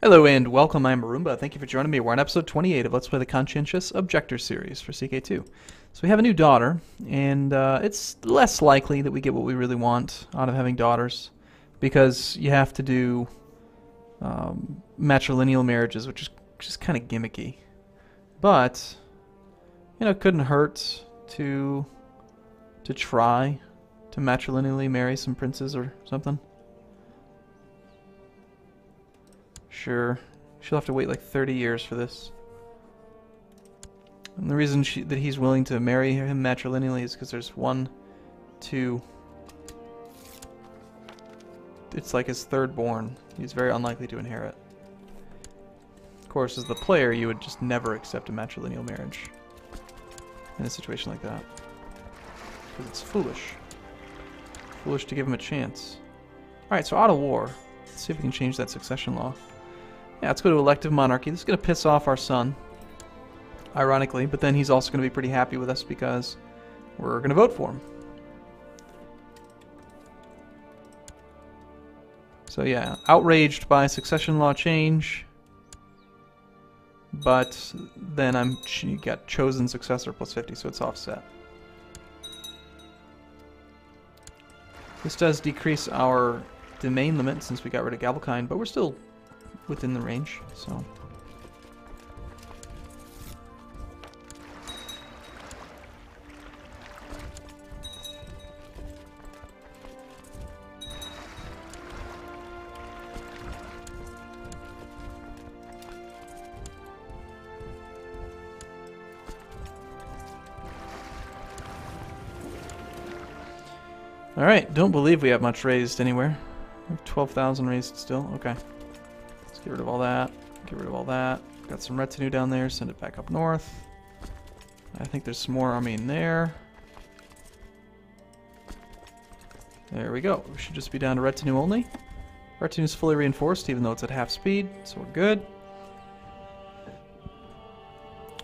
Hello and welcome, I'm Arumba. Thank you for joining me. We're on episode 28 of Let's Play the Conscientious Objector series for CK2. So we have a new daughter, and it's less likely that we get what we really want out of having daughters, because you have to do matrilineal marriages, which is just kind of gimmicky. But, you know, it couldn't hurt to try to matrilineally marry some princes or something. Sure. She'll have to wait like 30 years for this. And the reason that he's willing to marry him matrilineally is because there's one, two... It's like his third born. He's very unlikely to inherit. Of course, as the player, you would just never accept a matrilineal marriage in a situation like that. Because it's foolish. Foolish to give him a chance. Alright, so out of war. Let's see if we can change that succession law. Yeah, let's go to elective monarchy. This is going to piss off our son, ironically, but then he's also going to be pretty happy with us because we're going to vote for him. So yeah, outraged by succession law change, but then she got chosen successor plus 50, so it's offset. This does decrease our domain limit since we got rid of Gavelkind, but we're still within the range, so. Alright, don't believe we have much raised anywhere. We have 12,000 raised still, okay. Get rid of all that. Get rid of all that. Got some retinue down there. Send it back up north. I think there's some more army in there. There we go. We should just be down to retinue only. Retinue is fully reinforced, even though it's at half speed, so we're good.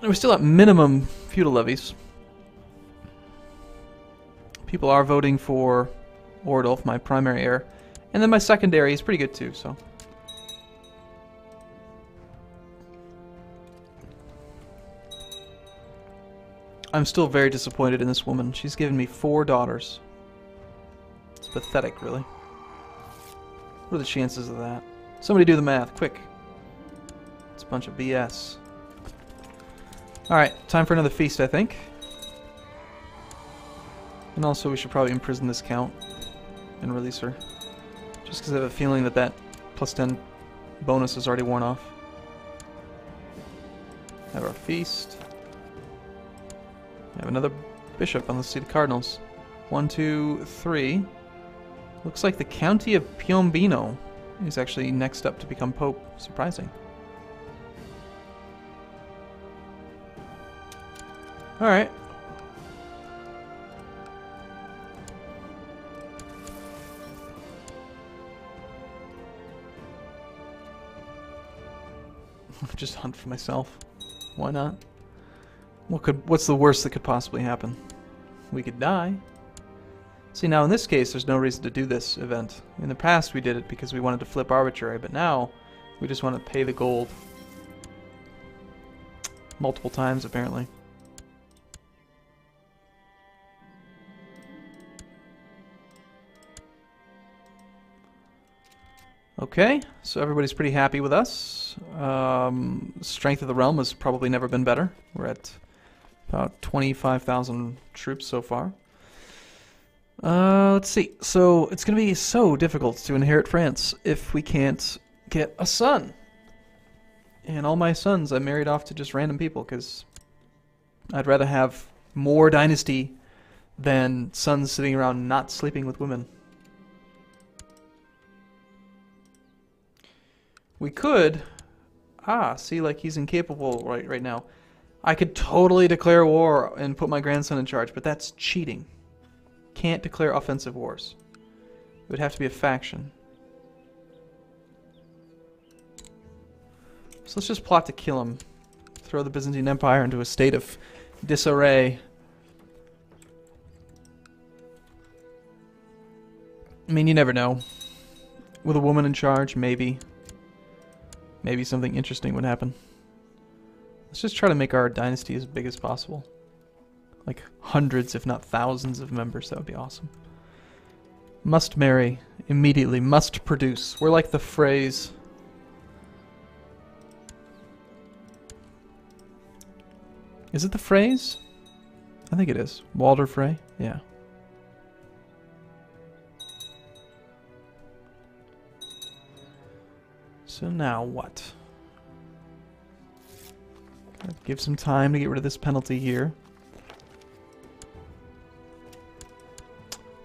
And we're still at minimum feudal levies. People are voting for Ordulf, my primary heir, and then my secondary is pretty good too. So. I'm still very disappointed in this woman. She's given me 4 daughters. It's pathetic, really. What are the chances of that? Somebody do the math, quick. It's a bunch of BS. Alright, time for another feast, I think. And also we should probably imprison this count and release her. Just because I have a feeling that that plus 10 bonus is already worn off. Have our feast. We have another bishop on the seat of cardinals. 1, 2, 3. Looks like the county of Piombino is actually next up to become pope. Surprising. Alright. Just hunt for myself. Why not? What's the worst that could possibly happen? We could die. See, now in this case, there's no reason to do this event. In the past, we did it because we wanted to flip arbitrary, but now we just want to pay the gold. Multiple times, apparently. Okay, so everybody's pretty happy with us. Strength of the realm has probably never been better. We're at about 25,000 troops so far. Let's see. So it's going to be so difficult to inherit France if we can't get a son. And all my sons I married off to just random people because I'd rather have more dynasty than sons sitting around not sleeping with women. We could... see, like he's incapable right now. I could totally declare war and put my grandson in charge, but that's cheating. Can't declare offensive wars. It would have to be a faction. So let's just plot to kill him. Throw the Byzantine Empire into a state of disarray. I mean, you never know. With a woman in charge, maybe. maybe something interesting would happen. Let's just try to make our dynasty as big as possible. Like hundreds, if not thousands of members. That would be awesome. Must marry immediately. Must produce. We're like the phrase. Is it the phrase? I think it is. Walder Frey? Yeah. So now what? Gotta give some time to get rid of this penalty here.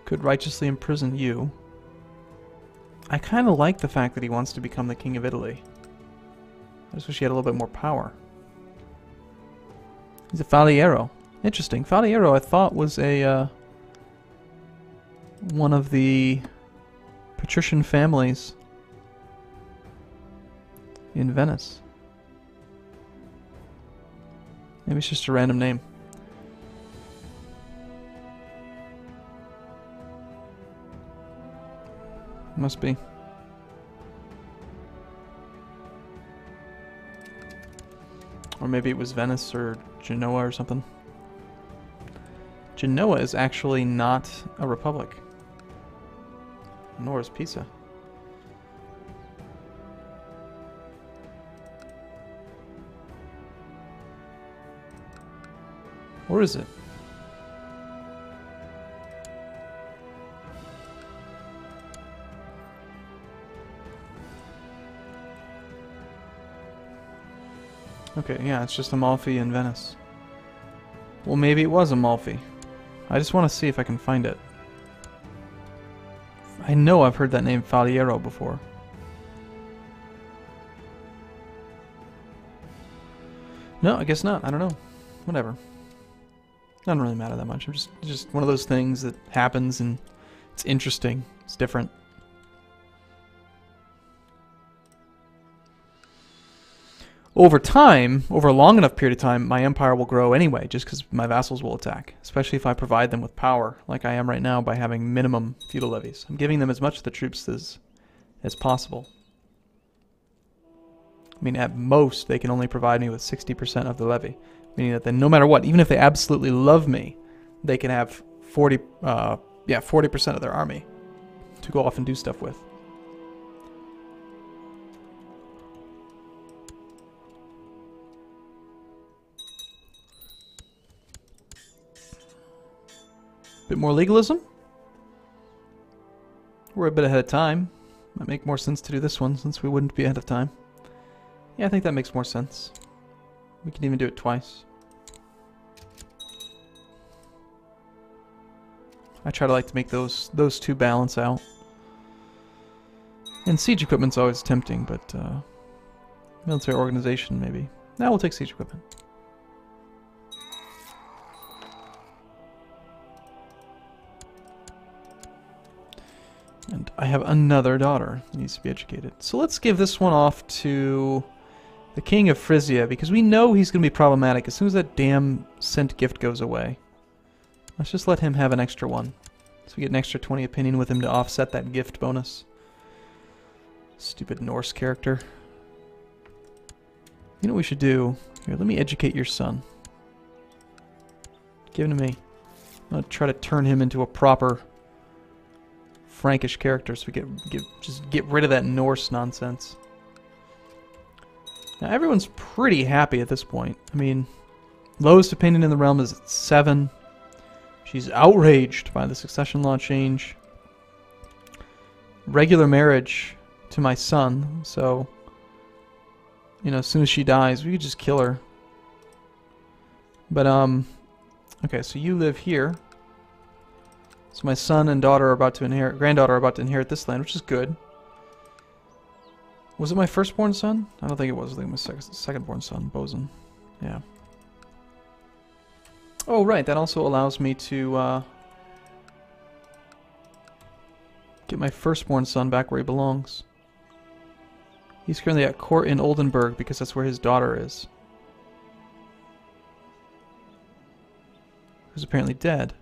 Could righteously imprison you. I kind of like the fact that he wants to become the King of Italy. I just wish he had a little bit more power. He's a Faliero. Interesting. Faliero I thought was a one of the patrician families in Venice. Maybe it's just a random name. Must be. Or maybe it was Venice or Genoa or something. Genoa is actually not a republic. Nor is Pisa. Or is it? Okay, yeah, it's just Amalfi in Venice. Well, maybe it was Amalfi. I just want to see if I can find it. I know I've heard that name Faliero before. No, I guess not. I don't know. Whatever. Doesn't really matter that much. I'm just one of those things that happens and it's interesting. It's different. Over time, over a long enough period of time, my empire will grow anyway, just because my vassals will attack. Especially if I provide them with power, like I am right now by having minimum feudal levies. I'm giving them as much of the troops as possible. I mean, at most, they can only provide me with 60% of the levy. Meaning that then no matter what, even if they absolutely love me, they can have 40% of their army to go off and do stuff with. Bit more legalism? We're a bit ahead of time. Might make more sense to do this one since we wouldn't be ahead of time. Yeah, I think that makes more sense. We can even do it twice. I try to like to make those two balance out. And siege equipment's always tempting, but military organization maybe. Now we'll take siege equipment. And I have another daughter who needs to be educated. So let's give this one off to the King of Frisia, because we know he's going to be problematic as soon as that damn sent gift goes away. Let's just let him have an extra one. So we get an extra 20 opinion with him to offset that gift bonus. Stupid Norse character. You know what we should do? Here, let me educate your son. Give him to me. I'm going to try to turn him into a proper Frankish character so we just get rid of that Norse nonsense. Now everyone's pretty happy at this point. I mean, lowest opinion in the realm is at 7. She's outraged by the succession law change. Regular marriage to my son, so you know, as soon as she dies, we could just kill her. But okay, so you live here. So my son and daughter are about to inherit, granddaughter are about to inherit this land, which is good. Was it my firstborn son? I don't think it was. I think it was my secondborn son, Bosun. Yeah. Oh, right. That also allows me to get my firstborn son back where he belongs. He's currently at court in Oldenburg because that's where his daughter is. Who's apparently dead.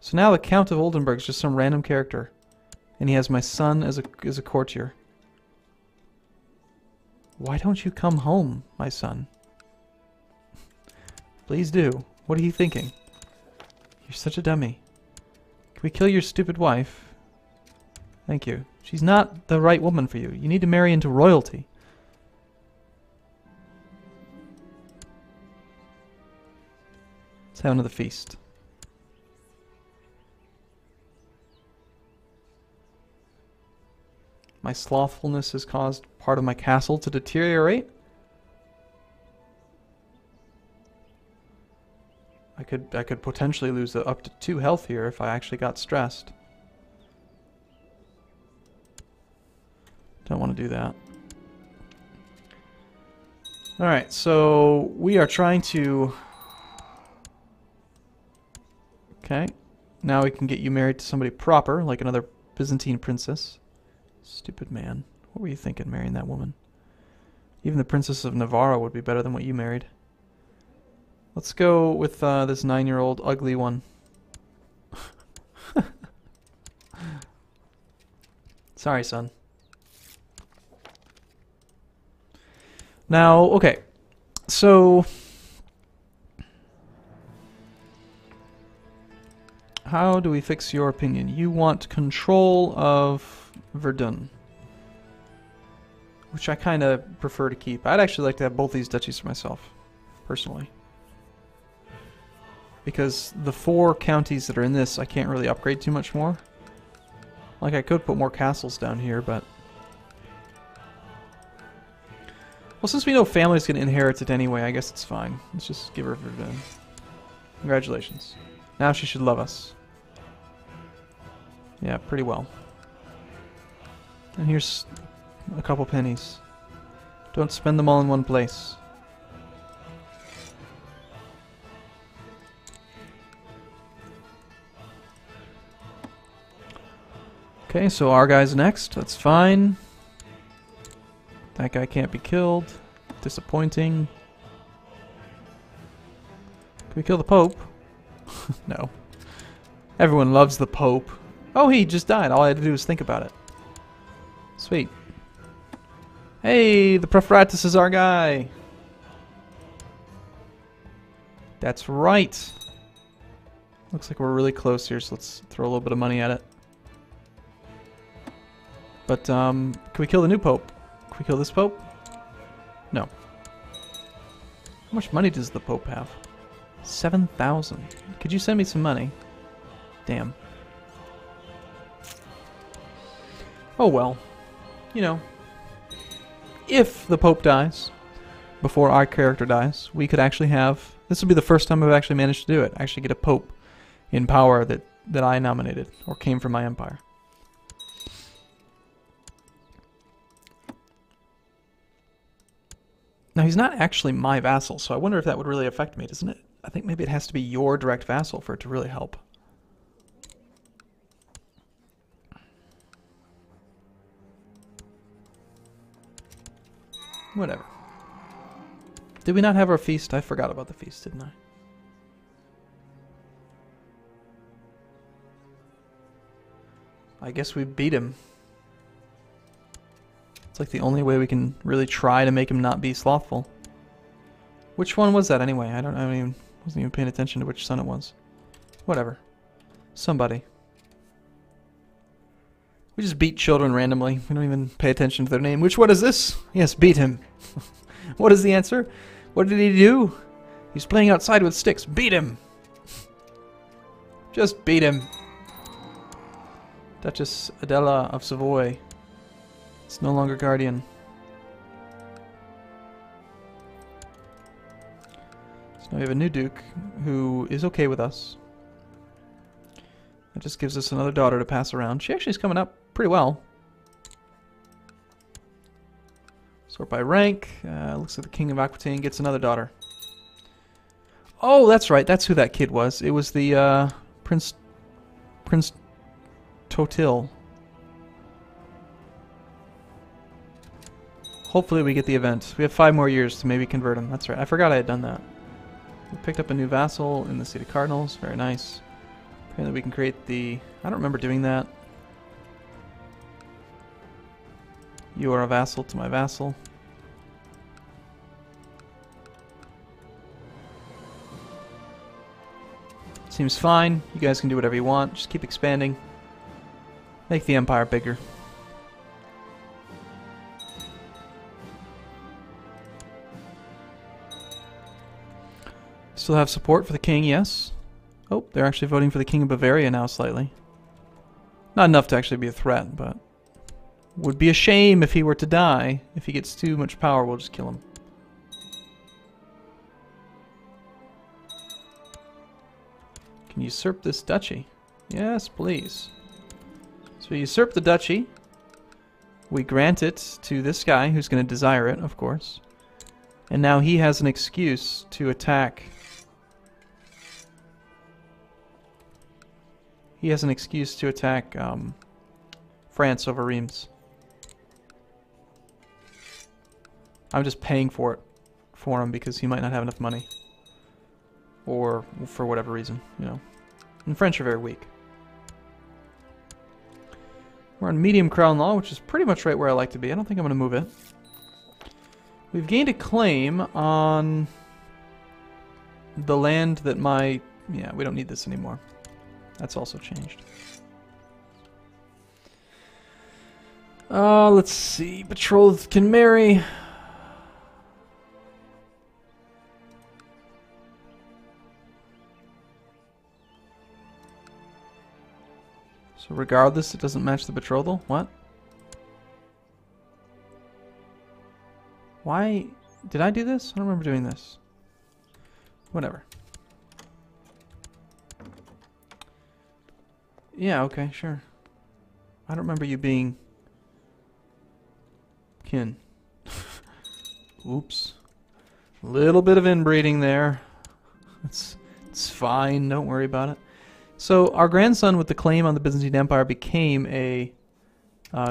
So now the Count of Oldenburg is just some random character. And he has my son as a courtier. Why don't you come home, my son? Please do. What are you thinking? You're such a dummy. Can we kill your stupid wife? Thank you. She's not the right woman for you. You need to marry into royalty. Let's have another feast. My slothfulness has caused part of my castle to deteriorate. I could potentially lose up to 2 health here if I actually got stressed. Don't want to do that. Alright, so we are trying to... Okay. Now we can get you married to somebody proper, like another Byzantine princess. Stupid man. What were you thinking, marrying that woman? Even the Princess of Navarra would be better than what you married. Let's go with this 9-year-old ugly one. Sorry, son. Now, okay. So... how do we fix your opinion? You want control of Verdun, which I kind of prefer to keep. I'd actually like to have both these duchies for myself, personally. Because the 4 counties that are in this, I can't really upgrade too much more. Like, I could put more castles down here, but... well, since we know family's going to inherit it anyway, I guess it's fine. Let's just give her Verdun. Congratulations. Now she should love us. Yeah, pretty well. And here's a couple pennies. Don't spend them all in one place. Okay, so our guy's next. That's fine. That guy can't be killed. Disappointing. Can we kill the Pope? No. Everyone loves the Pope. Oh, he just died. All I had to do was think about it. Sweet. Hey, the Preferatus is our guy. That's right. Looks like we're really close here, so let's throw a little bit of money at it. But, can we kill the new Pope? Can we kill this Pope? No. How much money does the Pope have? 7,000. Could you send me some money? Damn. Oh well. You know. If the Pope dies, before our character dies, we could actually have... this would be the first time I've actually managed to do it. Actually get a Pope in power that I nominated, or came from my empire. Now, he's not actually my vassal, so I wonder if that would really affect me, doesn't it? I think maybe it has to be your direct vassal for it to really help. Whatever. Did we not have our feast? I forgot about the feast, didn't I? I guess we beat him. It's like the only way we can really try to make him not be slothful. Which one was that anyway? I wasn't even paying attention to which son it was. Whatever. Somebody. We just beat children randomly. We don't even pay attention to their name. Which one is this? Yes, beat him. What is the answer? What did he do? He's playing outside with sticks. Beat him! Just beat him. Duchess Adela of Savoy. It's no longer guardian. So now we have a new duke who is okay with us. That just gives us another daughter to pass around. She actually is coming up pretty well. Sort by rank. Looks like the King of Aquitaine gets another daughter. Oh, that's right. That's who that kid was. It was the Prince Totil. Hopefully we get the event. We have 5 more years to maybe convert him. That's right. I forgot I had done that. We picked up a new vassal in the City Cardinals. Very nice. Apparently we can create the... I don't remember doing that. You are a vassal to my vassal. Seems fine. You guys can do whatever you want. Just keep expanding. Make the empire bigger. Still have support for the king, yes. Oh, they're actually voting for the king of Bavaria now slightly. Not enough to actually be a threat, but would be a shame if he were to die. If he gets too much power, we'll just kill him. Can usurp this duchy? Yes, please. So we usurp the duchy. We grant it to this guy who's going to desire it, of course. And now he has an excuse to attack. He has an excuse to attack France over Reims. I'm just paying for it for him because he might not have enough money. Or for whatever reason, you know. And French are very weak. We're on medium crown law, which is pretty much right where I like to be. I don't think I'm going to move it. We've gained a claim on the land that my... Yeah, we don't need this anymore. That's also changed. Let's see. Betrothed can marry. So regardless, it doesn't match the betrothal? What? Why? Did I do this? I don't remember doing this. Whatever. Yeah, okay, sure. I don't remember you being kin. Oops. A little bit of inbreeding there. It's fine, don't worry about it. So our grandson with the claim on the Byzantine Empire became a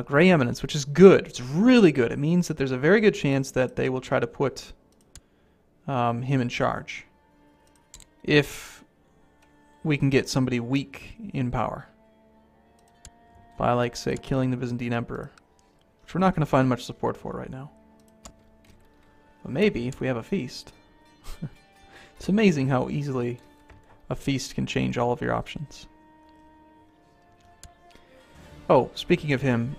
Grey Eminence, which is good. It's really good. It means that there's a very good chance that they will try to put him in charge. If we can get somebody weak in power. By, like, say, killing the Byzantine Emperor. Which we're not going to find much support for right now. But maybe if we have a feast. It's amazing how easily a feast can change all of your options. Oh, speaking of him,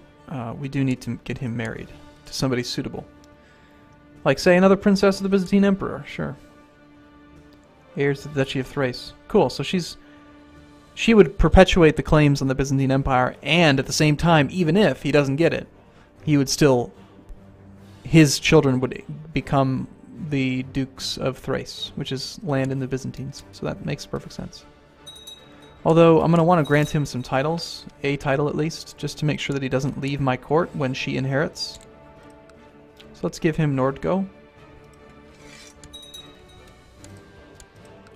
we do need to get him married to somebody suitable. Like, say, another princess of the Byzantine Emperor. Sure. Heirs to the Duchy of Thrace. Cool, so she would perpetuate the claims on the Byzantine Empire, and at the same time, even if he doesn't get it, he would still... His children would become the Dukes of Thrace, which is land in the Byzantines. So that makes perfect sense. Although, I'm going to want to grant him some titles, a title at least, just to make sure that he doesn't leave my court when she inherits. So let's give him Nordgau,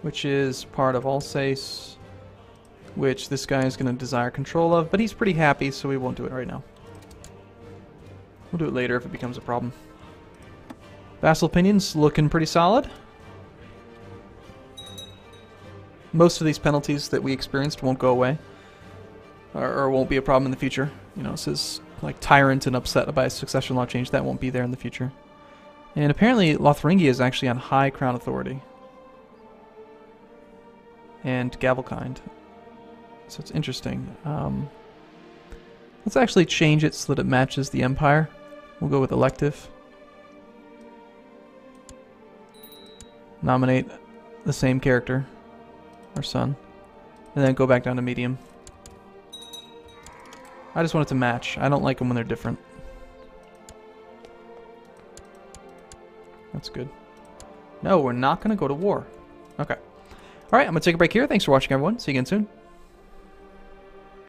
which is part of Alsace, which this guy is going to desire control of, but he's pretty happy, so we won't do it right now. We'll do it later if it becomes a problem. Vassal opinions looking pretty solid. Most of these penalties that we experienced won't go away, or won't be a problem in the future. You know, it says like tyrant and upset by a succession law change. That won't be there in the future. And apparently Lotharingia is actually on high crown authority. And Gavelkind. So it's interesting. Let's actually change it so that it matches the empire. We'll go with elective. Nominate the same character, our son, and then go back down to medium. I just want it to match. I don't like them when they're different. That's good. No, we're not going to go to war. Okay. Alright, I'm going to take a break here. Thanks for watching, everyone. See you again soon.